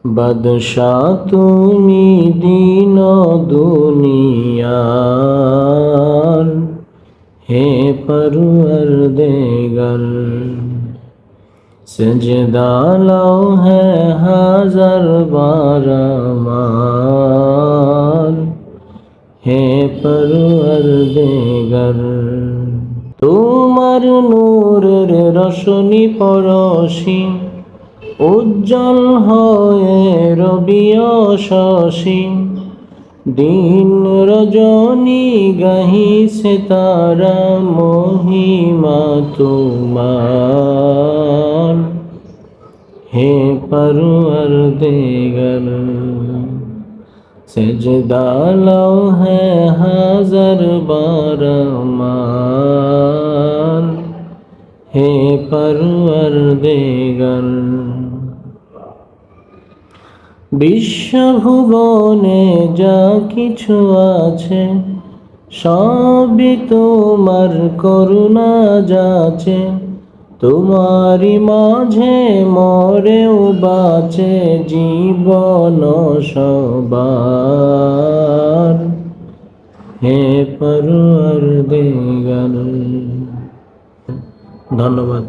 বাদশা তুমি দিন দুনিয়ার, হে পরওয়ারদিগার। সেজদা লাও है হাজার বার আমার, হে পরওয়ারদিগার। তোমার নূরের রশনি পরশি উজ্জ্বল হয়ে রবি শশী, দিন রজনী গাহিছে তারা মহিমা তোমার, হে পরওয়ারদিগার। সেজদা লাও है হাজার বার আমার, হে পরওয়ারদিগার। বিশ্বভুবনে যা কিছু আছে সবই তোমার করুণা যাচে, তোমারি মাঝে মরেও বাঁচে জীবন সবার, হে পরওয়ারদিগার। ধন্যবাদ।